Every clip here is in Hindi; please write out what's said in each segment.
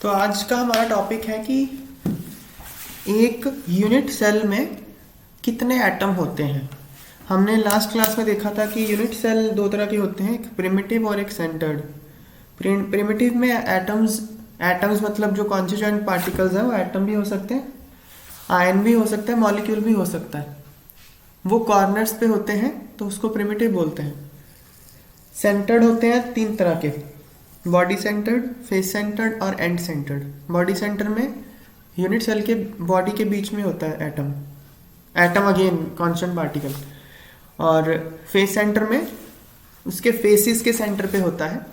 तो आज का हमारा टॉपिक है कि एक यूनिट सेल में कितने एटम होते हैं। हमने लास्ट क्लास में देखा था कि यूनिट सेल दो तरह के होते हैं, एक प्रिमिटिव और एक सेंटर्ड। प्रिमिटिव में एटम्स एटम्स मतलब जो कॉन्स्टिट्यूएंट पार्टिकल्स हैं वो एटम भी हो सकते हैं, आयन भी हो सकता है, मॉलिक्यूल भी हो सकता है। वो कॉर्नर्स पे होते हैं तो उसको प्रिमिटिव बोलते हैं। सेंटर्ड होते हैं तीन तरह के, बॉडी सेंटर्ड, फेस सेंटर्ड और एंड सेंटर्ड। बॉडी सेंटर में यूनिट सेल के बॉडी के बीच में होता है atom, atom again constant particle. और फेस सेंटर में उसके फेसिस के सेंटर पे होता है।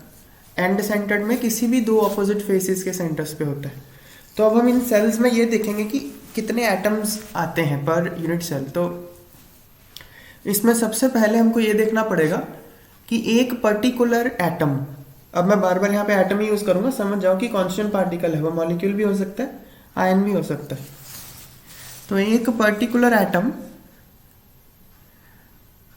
एंड सेंटर्ड में किसी भी दो ऑपोजिट फेसिस के सेंटर्स पे होता है। तो अब हम इन सेल्स में ये देखेंगे कि कितने एटम्स आते हैं पर यूनिट सेल। तो इसमें सबसे पहले हमको ये देखना पड़ेगा कि एक पर्टिकुलर एटम, अब मैं बार बार यहाँ पे एटम ही यूज करूंगा, समझ जाओ कि कांस्टेंट पार्टिकल है, वो मॉलिक्यूल भी हो सकता है, आयन भी हो सकता है। तो एक पर्टिकुलर एटम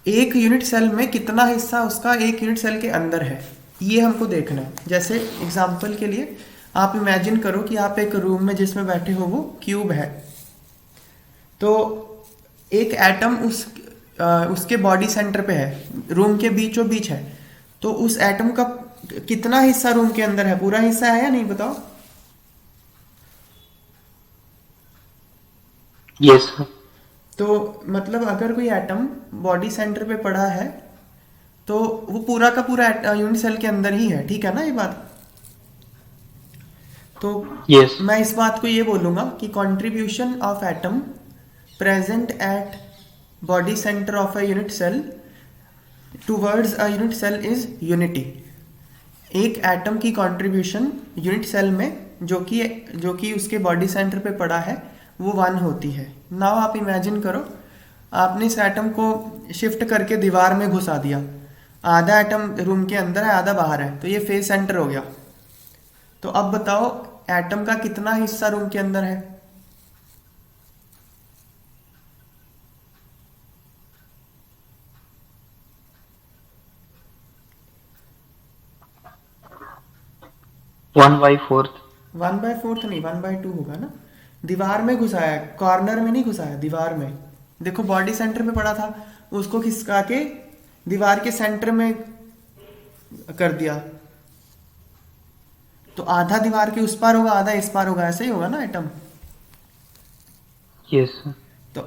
एक यूनिट सेल में कितना हिस्सा उसका एक यूनिट सेल के अंदर है, ये हमको देखना है। जैसे एग्जांपल के लिए आप इमेजिन करो कि आप एक रूम में जिसमें बैठे हो वो क्यूब है। तो एक एटम उसके बॉडी सेंटर पे है, रूम के बीचों बीच है। तो उस एटम का कितना हिस्सा रूम के अंदर है, पूरा हिस्सा है या नहीं, बताओ। Yes sir. तो मतलब अगर कोई एटम बॉडी सेंटर पे पड़ा है तो वो पूरा का पूरा यूनिट सेल के अंदर ही है, ठीक है ना ये बात। तो यस। मैं इस बात को ये बोलूंगा कि contribution of atom present at body centre of a unit cell towards a unit cell is unity. एक एटम की कंट्रीब्यूशन यूनिट सेल में जो कि उसके बॉडी सेंटर पे पड़ा है वो वन होती है। नाउ आप इमेजिन करो, आपने इस एटम को शिफ्ट करके दीवार में घुसा दिया। आधा एटम रूम के अंदर है, आधा बाहर है, तो ये फेस सेंटर हो गया। तो अब बताओ एटम का कितना हिस्सा रूम के अंदर है। One by fourth. 1/4 नहीं, 1/2 होगा ना। दीवार में घुसाया है, कॉर्नर में नहीं घुसाया, दीवार में। देखो बॉडी सेंटर में पड़ा था, उसको खिसका के दीवार के सेंटर में कर दिया। तो आधा दीवार के उस पार होगा, आधा इस पार होगा, ऐसे ही होगा ना एटम। Yes sir. तो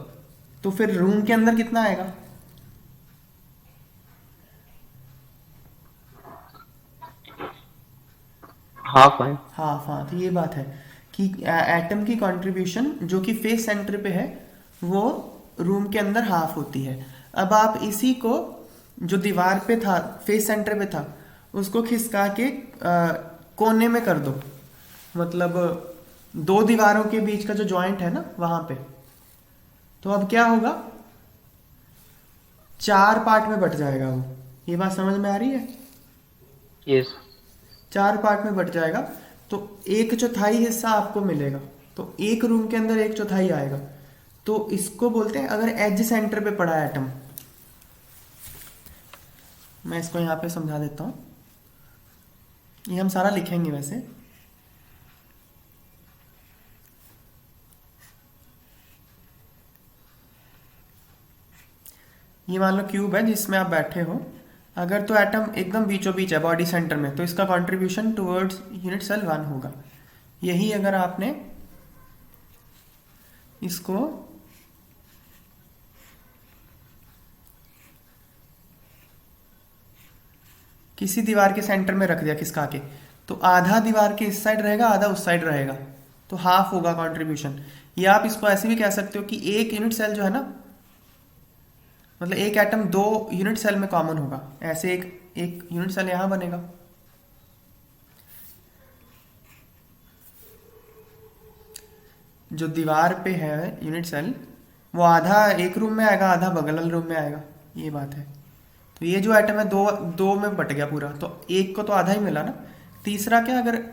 तो फिर रूम के अंदर कितना आएगा। हाफ है। हाफ। हाँ, तो ये बात है कि एटम की कंट्रीब्यूशन जो कि फेस सेंटर पे है वो रूम के अंदर हाफ होती है। अब आप इसी को जो दीवार पे था, फेस सेंटर पे था, उसको खिसका के कोने में कर दो। मतलब दो दीवारों के बीच का जो जॉइंट है ना वहां पे। तो अब क्या होगा, चार पार्ट में बट जाएगा वो। ये बात समझ में आ रही है। यस। चार पार्ट में बट जाएगा। तो एक चौथाई हिस्सा आपको मिलेगा। तो एक रूम के अंदर एक चौथाई आएगा। तो इसको बोलते हैं, अगर एज सेंटर पे पड़ा है एटम। मैं इसको यहां पे समझा देता हूं, ये हम सारा लिखेंगे वैसे। ये मान लो क्यूब है जिसमें आप बैठे हो। अगर तो एटम एकदम बीचों बीच है बॉडी सेंटर में, तो इसका कंट्रीब्यूशन टुवर्ड्स यूनिट सेल 1 होगा। यही अगर आपने इसको किसी दीवार के सेंटर में रख दिया खिसका के, तो आधा दीवार के इस साइड रहेगा, आधा उस साइड रहेगा। तो हाफ होगा कंट्रीब्यूशन। या आप इसको ऐसे भी कह सकते हो कि एक यूनिट सेल जो है ना, मतलब एक एटम दो यूनिट सेल में कॉमन होगा। ऐसे एक एक यूनिट सेल यहां बनेगा। जो दीवार पे है यूनिट सेल, वो आधा एक रूम में आएगा, आधा बगल वाले रूम में आएगा। ये बात है। तो ये जो एटम है दो दो में बट गया पूरा, तो एक को तो आधा ही मिला ना। तीसरा क्या, अगर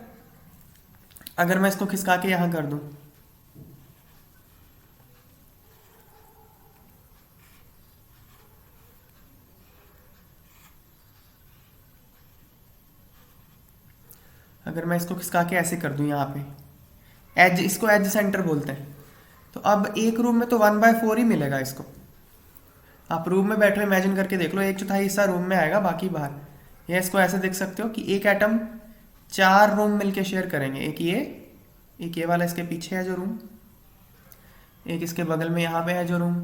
अगर मैं इसको खिसका के यहां कर दूं, अगर मैं इसको खिसका के ऐसे कर दूं यहाँ पे, एज, इसको एज सेंटर बोलते हैं, तो अब एक रूम में तो 1/4 ही मिलेगा इसको। आप रूम में बैठे इमेजिन करके देख लो, 1/4 हिस्सा रूम में आएगा, बाकी बाहर। या इसको ऐसे देख सकते हो कि एक एटम 4 रूम मिलके शेयर करेंगे, एक ये वाला इसके पीछे है जो रूम, एक इसके बगल में यहाँ पे है जो रूम,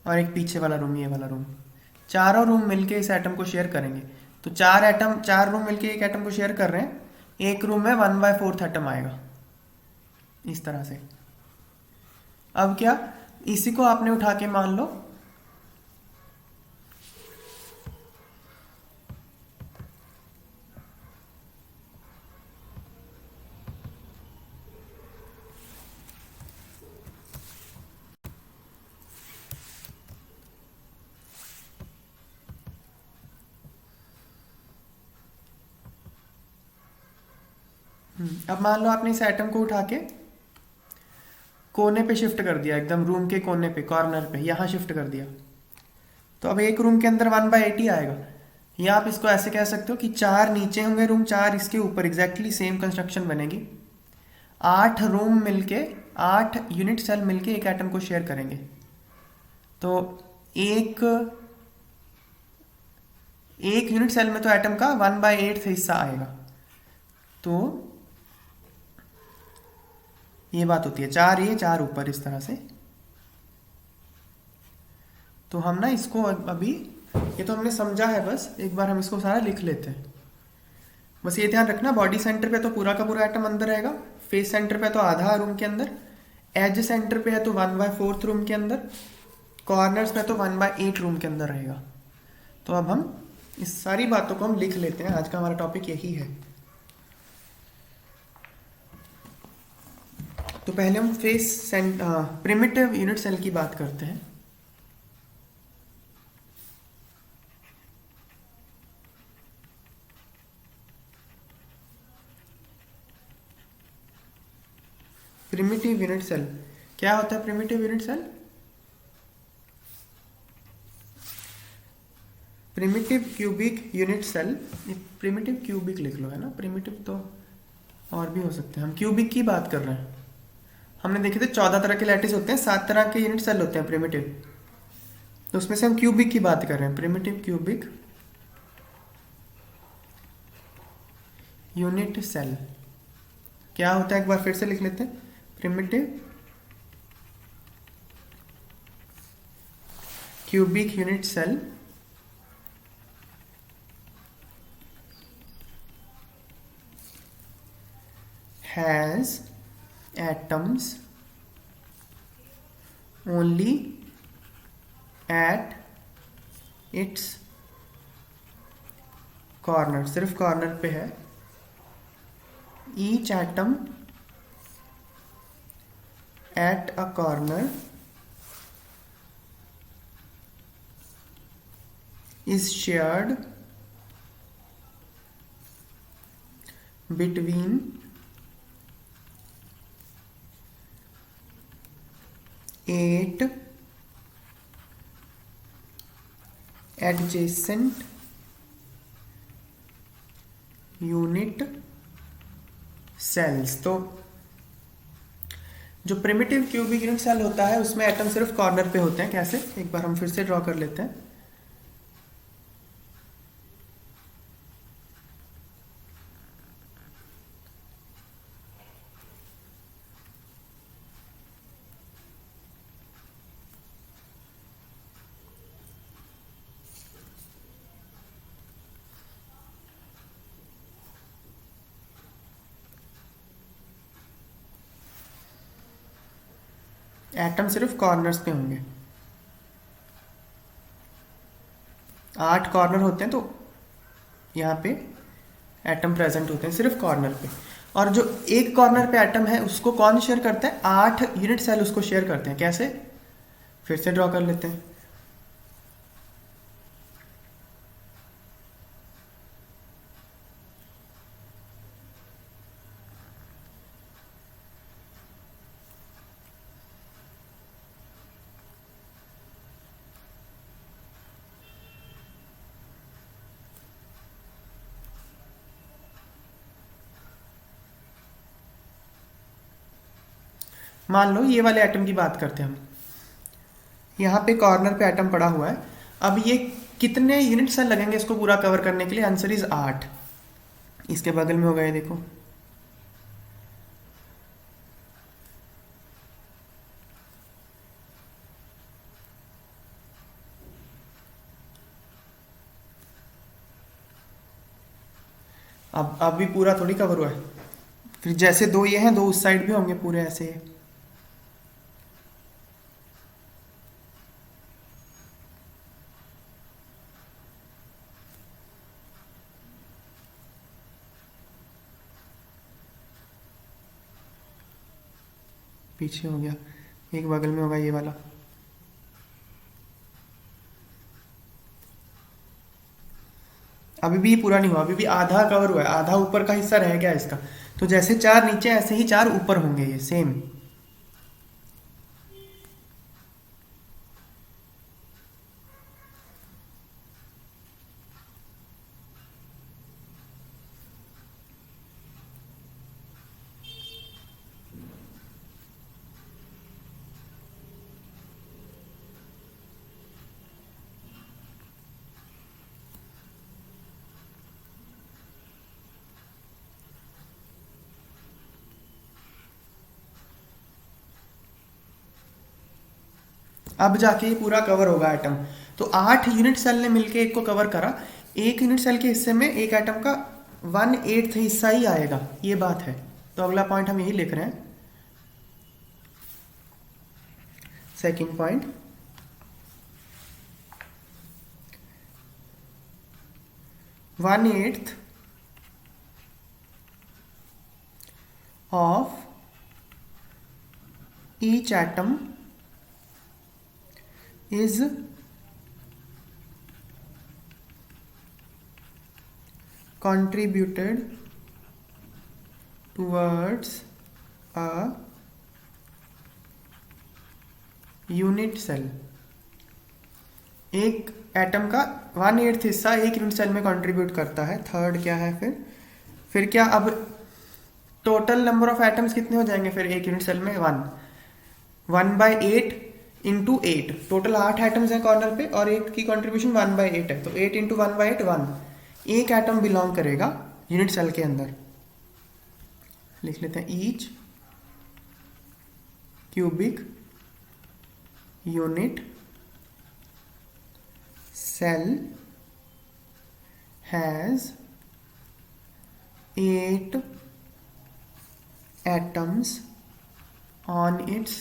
और एक पीछे वाला रूम, ये वाला रूम। चारों रूम मिलके इस एटम को शेयर करेंगे। तो 4 रूम मिलके एक एटम को शेयर कर रहे हैं, एक रूम में 1/4 एटम आएगा इस तरह से। अब क्या, इसी को आपने उठा के मान लो अब मान लो आपने इस एटम को उठा के कोने पे शिफ्ट कर दिया, एकदम रूम के कोने पे, कॉर्नर पे, यहाँ शिफ्ट कर दिया। तो अब एक रूम के अंदर 1/8 आएगा। या आप इसको ऐसे कह सकते हो कि 4 नीचे होंगे रूम, 4 इसके ऊपर, एग्जैक्टली सेम कंस्ट्रक्शन बनेगी। 8 रूम मिलके, 8 यूनिट सेल मिलके एक एटम को शेयर करेंगे। तो एक यूनिट सेल में तो एटम का 1/8 हिस्सा आएगा। तो ये बात होती है, 4 ये 4 ऊपर, इस तरह से। तो हम ना इसको अभी, ये तो हमने समझा है, बस एक बार हम इसको सारा लिख लेते हैं। बस ये ध्यान रखना, बॉडी सेंटर पे तो पूरा का पूरा एटम अंदर रहेगा, फेस सेंटर पे तो आधा रूम के अंदर, एज सेंटर पे है तो 1/4 रूम के अंदर, कॉर्नर्स पे तो 1/8 रूम के अंदर रहेगा। तो अब हम इस सारी बातों को हम लिख लेते हैं, आज का हमारा टॉपिक यही है। तो पहले हम प्रिमिटिव यूनिट सेल की बात करते हैं। प्रिमिटिव यूनिट सेल क्या होता है? Primitive unit cell, primitive cubic unit cell, primitive cubic लिख लो, है ना, प्रिमिटिव तो और भी हो सकते हैं, हम क्यूबिक की बात कर रहे हैं। हमने देखे थे 14 तरह के लैटिस होते हैं, 7 तरह के यूनिट सेल होते हैं प्रिमिटिव, तो उसमें से हम क्यूबिक की बात कर रहे हैं। प्रिमिटिव क्यूबिक यूनिट सेल क्या होता है, एक बार फिर से लिख लेते हैं। Primitive cubic unit cell has atoms only at its corner, सिर्फ कॉर्नर पे है। each atom at a corner is shared between 8 adjacent unit cells. तो जो प्रिमिटिव क्यूबिक यूनिट सेल होता है उसमें एटम सिर्फ कॉर्नर पे होते हैं। कैसे, एक बार हम फिर से ड्रॉ कर लेते हैं। एटम सिर्फ कॉर्नर्स पे होंगे, 8 कॉर्नर होते हैं, तो यहाँ पे एटम प्रेजेंट होते हैं सिर्फ कॉर्नर पे। और जो एक कॉर्नर पे एटम है उसको कौन शेयर करता है? 8 यूनिट सेल उसको शेयर करते हैं। कैसे, फिर से ड्रॉ कर लेते हैं। मान लो ये वाले एटम की बात करते हैं हम, यहाँ पे कॉर्नर पे एटम पड़ा हुआ है। अब ये कितने यूनिट सेल लगेंगे इसको पूरा कवर करने के लिए? Answer is 8। इसके बगल में होगा ये देखो, अब भी पूरा थोड़ी कवर हुआ है। फिर जैसे दो ये हैं, दो उस साइड भी होंगे पूरे ऐसे। पीछे हो गया, एक बगल में होगा ये वाला। अभी भी ये पूरा नहीं हुआ, अभी भी आधा कवर हुआ है, आधा ऊपर का हिस्सा रह गया इसका। तो जैसे 4 नीचे ऐसे ही 4 ऊपर होंगे ये सेम। अब जाके ये पूरा कवर होगा एटम। तो 8 यूनिट सेल ने मिलके एक को कवर करा। एक यूनिट सेल के हिस्से में एक एटम का 1/8 हिस्सा ही आएगा, ये बात है। तो अगला पॉइंट हम यही लिख रहे हैं, second point. One eighth of each atom is contributed towards a unit cell। एक एटम का 1/8 हिस्सा एक यूनिट सेल में कंट्रीब्यूट करता है। थर्ड क्या है फिर क्या? अब टोटल नंबर ऑफ एटम्स कितने हो जाएंगे फिर एक यूनिट सेल में? 1/8 इंटू 8, टोटल 8 एटम्स हैं कॉर्नर पे और एक की कंट्रीब्यूशन 1/8 है। तो 8 इंटू 1/8 1। एक एटम बिलोंग करेगा यूनिट सेल के अंदर। लिख लेते हैं, each cubic unit cell has 8 atoms on its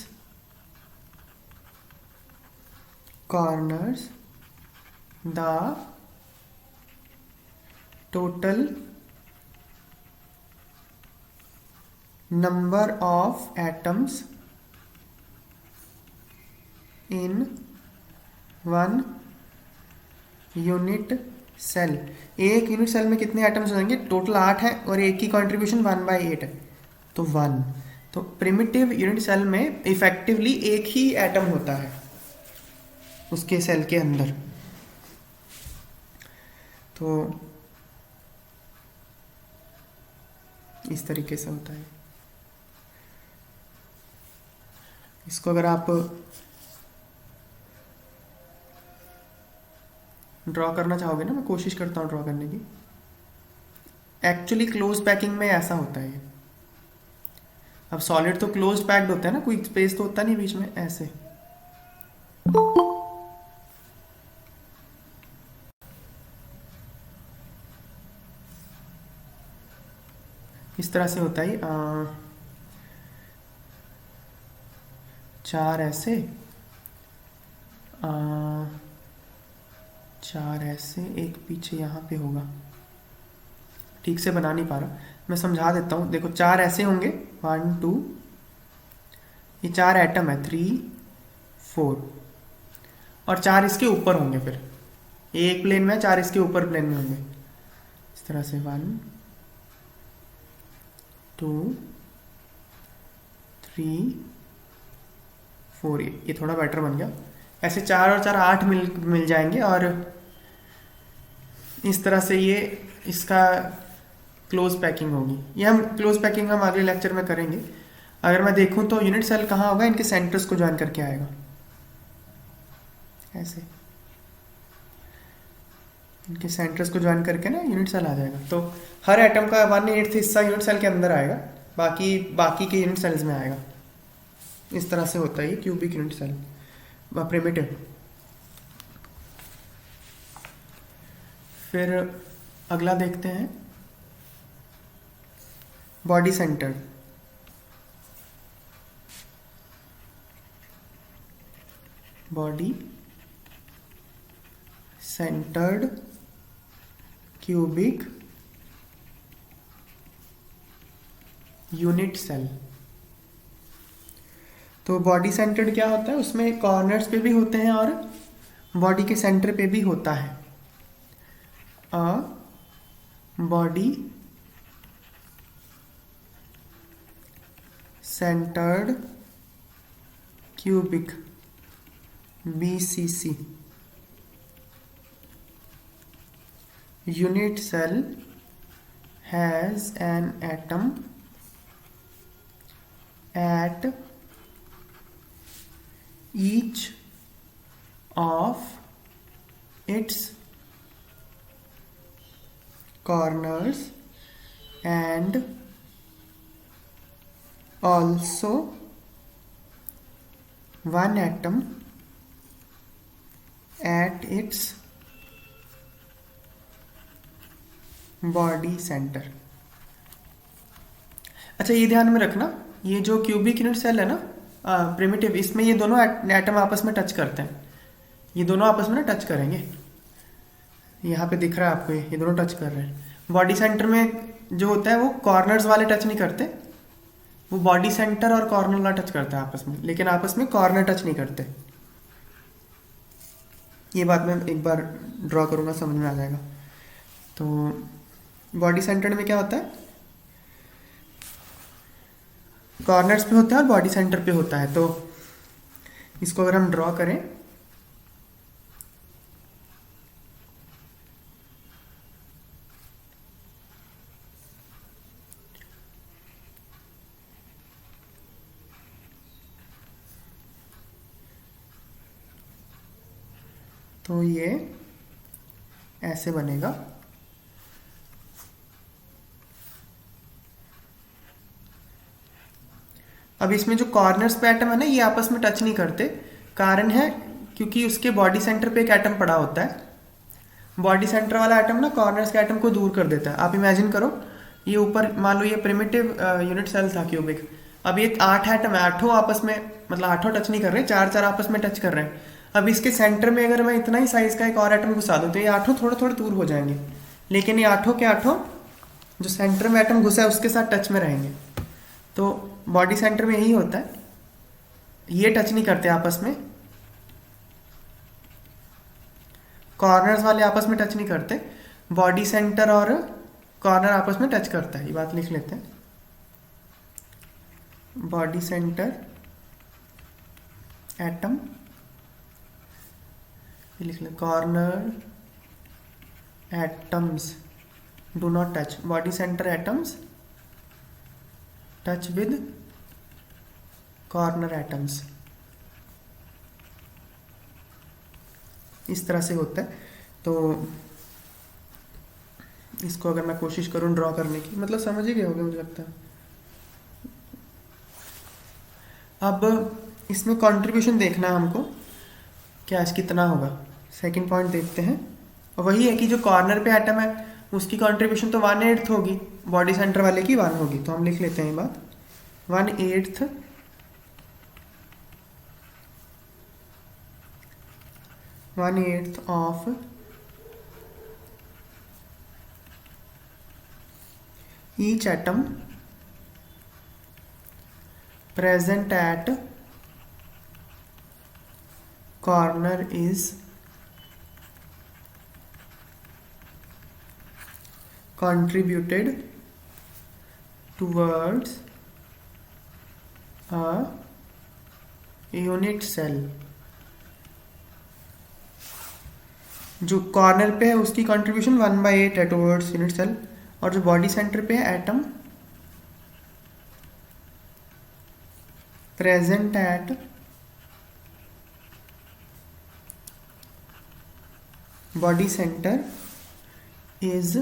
corners. The total number of atoms in one unit cell। एक यूनिट सेल में कितने एटम्स हो जाएंगे? टोटल 8 है और एक की कंट्रीब्यूशन 1/8 है, तो 1। तो प्रिमिटिव यूनिट सेल में इफेक्टिवली एक ही एटम होता है उसके सेल के अंदर। तो इस तरीके से होता है। इसको अगर आप ड्रॉ करना चाहोगे ना, मैं कोशिश करता हूँ ड्रॉ करने की। एक्चुअली क्लोज पैकिंग में ऐसा होता है। अब सॉलिड तो क्लोज पैक्ड होता है ना, कोई स्पेस तो होता नहीं बीच में, ऐसे। इस तरह से होता है। 4 ऐसे, 4 ऐसे, एक पीछे यहाँ पे होगा। ठीक से बना नहीं पा रहा, मैं समझा देता हूँ। देखो 4 ऐसे होंगे, 1 2, ये 4 एटम है, 3 4, और 4 इसके ऊपर होंगे। फिर एक प्लेन में, 4 इसके ऊपर प्लेन में होंगे। इस तरह से 1 2 3 4। ये थोड़ा बेटर बन गया। ऐसे 4 और 4 8 मिल जाएंगे और इस तरह से ये इसका क्लोज पैकिंग होगी। ये हम क्लोज पैकिंग हम अगले लेक्चर में करेंगे। अगर मैं देखूं तो यूनिट सेल कहाँ होगा, इनके सेंटर्स को ज्वाइन करके आएगा, ऐसे इनके सेंटर्स को ज्वाइन करके ना यूनिट सेल आ जाएगा। तो हर एटम का 1/8 हिस्सा यूनिट सेल के अंदर आएगा, बाकी बाकी के यूनिट सेल्स में आएगा। इस तरह से होता है ये क्यूबिक यूनिट सेल प्रिमिटिव। फिर अगला देखते हैं body centred. Body centred cubic unit cell. तो बॉडी सेंटर्ड क्या होता है, उसमें कॉर्नर्स पे भी होते हैं और बॉडी के सेंटर पे भी होता है। A body centred cubic BCC unit cell has an atom at each of its corners and also one atom at its body centre. अच्छा ये ध्यान में रखना, ये जो क्यूबिक यूनिट सेल है ना प्रिमिटिव, इसमें ये दोनों एटम आपस में टच करते हैं, ये दोनों आपस में ना टच करेंगे। यहाँ पे दिख रहा है आपको, ये दोनों टच कर रहे हैं। बॉडी सेंटर में जो होता है वो कॉर्नर्स वाले टच नहीं करते, वो बॉडी सेंटर और कॉर्नर वाला टच करता है आपस में, लेकिन आपस में कॉर्नर टच नहीं करते। ये बात मैं एक बार ड्रॉ करूँगा, समझ में आ जाएगा। तो बॉडी सेंटर में क्या होता है, कॉर्नर्स पे होता है और बॉडी सेंटर पे होता है। तो इसको अगर हम ड्रॉ करें तो ये ऐसे बनेगा। अब इसमें जो कॉर्नर्स पे एटम है ना, ये आपस में टच नहीं करते। कारण है क्योंकि उसके बॉडी सेंटर पे एक एटम पड़ा होता है। बॉडी सेंटर वाला एटम ना कॉर्नर्स के एटम को दूर कर देता है। आप इमेजिन करो, ये ऊपर मान लो ये प्रिमिटिव यूनिट सेल था क्यूबिक, अब ये 8 एटम है, आठों आपस में, मतलब आठों टच नहीं कर रहे, 4 आपस में टच कर रहे हैं। अब इसके सेंटर में अगर मैं इतना ही साइज का एक और एटम घुसा दूं तो ये आठों थोड़े थोड़े दूर हो जाएंगे, लेकिन ये आठों के आठों जो सेंटर में एटम घुसा है उसके साथ टच में रहेंगे। तो बॉडी सेंटर में यही होता है, ये टच नहीं करते आपस में, कॉर्नर्स वाले आपस में टच नहीं करते, बॉडी सेंटर और कॉर्नर आपस में टच करता है। ये बात लिख लेते हैं, बॉडी सेंटर एटम, ये लिख लें, corner atoms do not touch, body centre atoms touch with corner atoms. इस तरह से होता है। तो इसको अगर मैं कोशिश करूं ड्रॉ करने की, मतलब समझ ही गए होंगे मुझे लगता है। अब इसमें कंट्रीब्यूशन देखना है हमको, क्या कितना होगा। सेकंड पॉइंट देखते हैं, और वही है कि जो कॉर्नर पे एटम है उसकी कंट्रीब्यूशन तो 1/8 होगी, बॉडी सेंटर वाले की 1 होगी। तो हम लिख लेते हैं ये बात, 1/8 of each atom present at corner is contributed towards a unit cell। जो कॉर्नर पे है उसकी कंट्रीब्यूशन 1/8 है टुवर्ड्स यूनिट सेल, और जो बॉडी सेंटर पे है atom present at body center is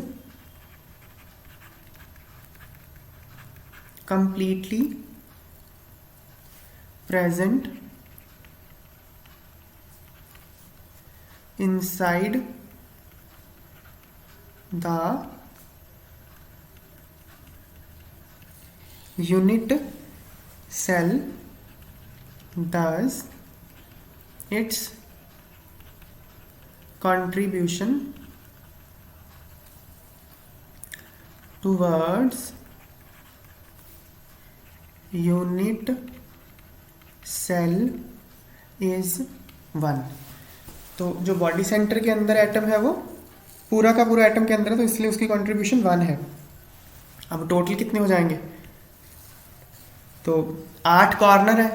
completely present inside the unit cell, thus its contribution towards unit cell is 1। तो जो बॉडी सेंटर के अंदर एटम है वो पूरा का पूरा एटम के अंदर है, तो इसलिए उसकी कंट्रीब्यूशन 1 है। अब टोटल कितने हो जाएंगे, तो 8 कॉर्नर है,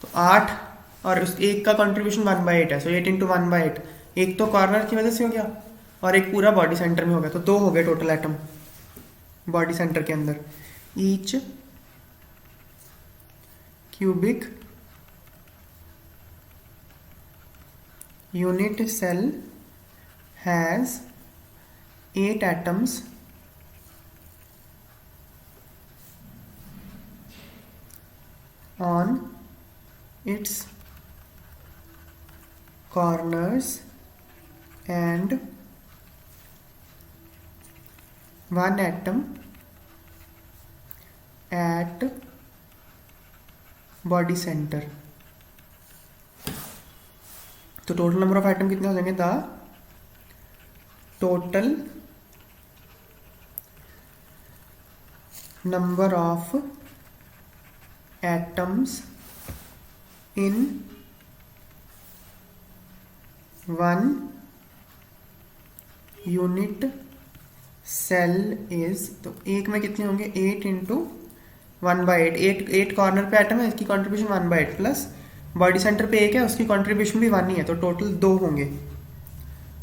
तो 8 और उस एक का कंट्रीब्यूशन 1/8 है, सो 8 इंटू 1/8, एक तो कॉर्नर की वजह से हो गया और एक पूरा बॉडी सेंटर में हो गया, तो 2 हो गए टोटल एटम बॉडी सेंटर के अंदर। Each cubic unit cell has 8 atoms on its corners and 1 atom at body center। तो टोटल नंबर ऑफ आइटम कितने हो जाएंगे, the total number of atoms in 1 unit cell is, तो एक में कितने होंगे, 8 इंटू 1/8, 8 कॉर्नर पे एटम है, इसकी कॉन्ट्रीब्यूशन 1/8 प्लस बॉडी सेंटर पे एक है, उसकी कंट्रीब्यूशन भी 1 ही है, तो टोटल 2 होंगे।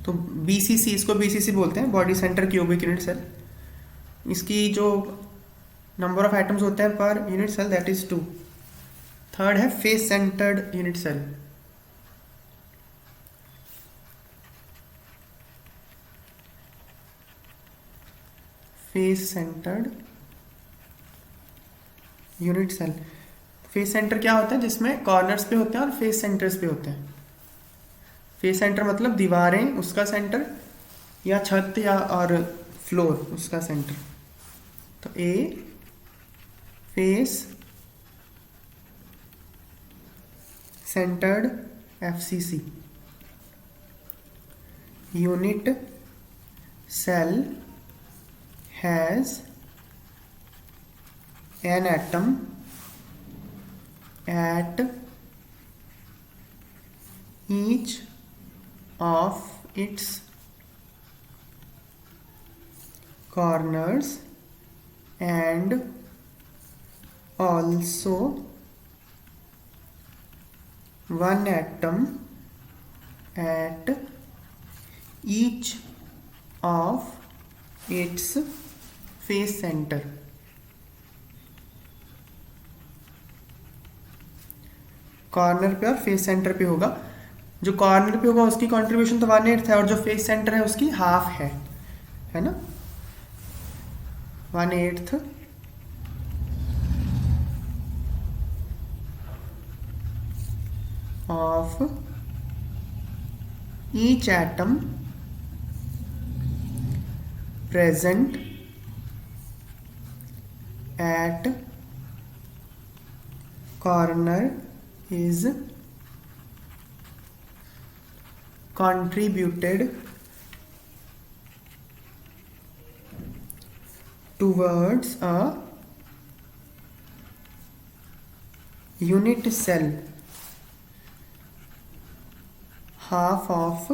तो बीसीसी, इसको बीसीसी बोलते हैं, body centre cubic unit cell. इसकी जो नंबर ऑफ एटम्स होते हैं per unit cell that is 2। Third है face centred unit cell. Face centred unit cell, face centre क्या होता है, जिसमें कॉर्नर्स पे होते हैं और फेस सेंटर्स पे होते हैं। फेस सेंटर मतलब दीवारें उसका सेंटर, या छत या और फ्लोर उसका सेंटर। तो a face centred FCC unit cell has an atom at each of its corners and also 1 atom at each of its face center। Corner पे और फेस सेंटर पे होगा, जो कॉर्नर पे होगा उसकी कंट्रीब्यूशन तो 1/8 है, और जो फेस सेंटर है उसकी हाफ है ना, 1/8 of each atom present eight corner is contributed towards a unit cell, half of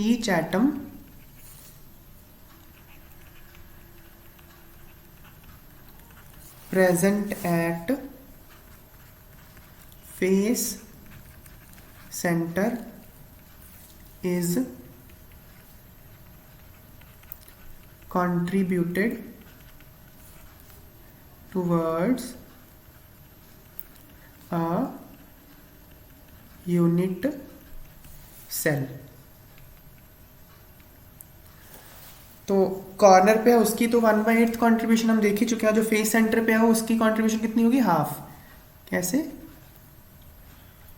each atom present at face center is contributed towards a unit cell. तो कॉर्नर पे है उसकी तो 1/8 कॉन्ट्रीब्यूशन हम देख ही चुके हैं, जो फेस सेंटर पे है उसकी कॉन्ट्रीब्यूशन कितनी होगी, हाफ। कैसे,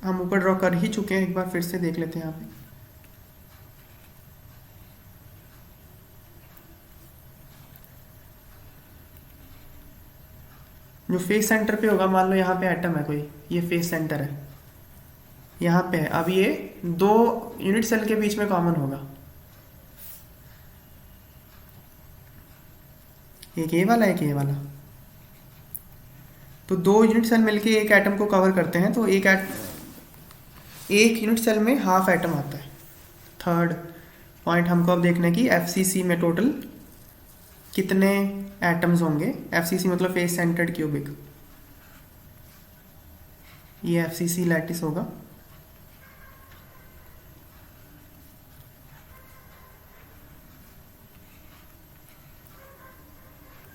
हम ऊपर ड्रॉ कर ही चुके हैं, एक बार फिर से देख लेते हैं यहाँ पे। जो फेस सेंटर पे होगा, मान लो यहाँ पे एटम है कोई, ये फेस सेंटर है, यहाँ पे है, अब ये दो यूनिट सेल के बीच में कॉमन होगा, एक ये वाला एक ये वाला। तो दो यूनिट सेल मिलके एक एटम को कवर करते हैं, तो एक यूनिट सेल में हाफ एटम आता है। थर्ड पॉइंट हमको अब देखना है कि एफसीसी में टोटल कितने एटम्स होंगे। एफसीसी मतलब फेस सेंटर्ड क्यूबिक, ये एफसीसी लैटिस होगा।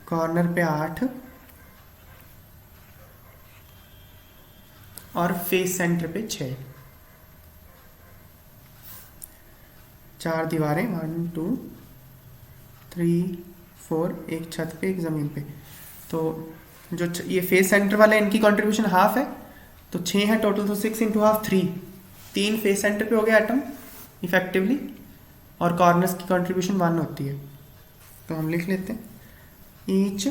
कॉर्नर पे 8 और फेस सेंटर पे 6, 4 दीवारें, 1 2 3 4, एक छत पे एक ज़मीन पे। तो जो ये फेस सेंटर वाले इनकी कंट्रीब्यूशन हाफ है, तो 6 है टोटल, तो 6 इंटू हाफ 3, 3 फेस सेंटर पे हो गया एटम इफेक्टिवली, और कॉर्नर्स की कंट्रीब्यूशन 1 होती है। तो हम लिख लेते हैं each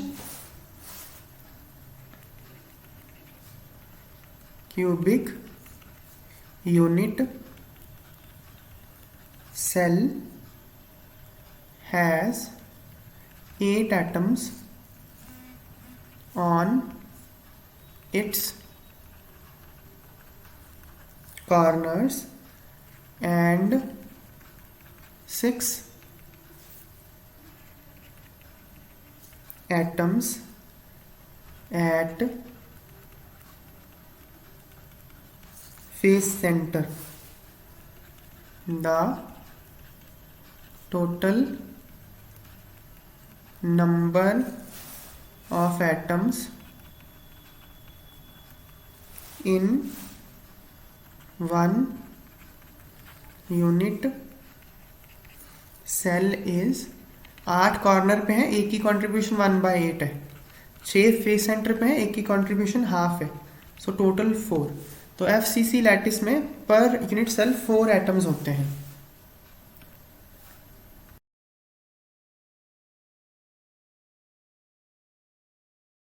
cubic unit cell has 8 atoms on its corners and 6 atoms at face center. The total number of atoms in one unit cell is 8 corner पे है, एक की कंट्रीब्यूशन 1/8 है, 6 फेस सेंटर पे है, एक की कंट्रीब्यूशन हाफ है, सो टोटल 4। तो एफसीसी लैटिस में पर यूनिट सेल 4 एटम्स होते हैं।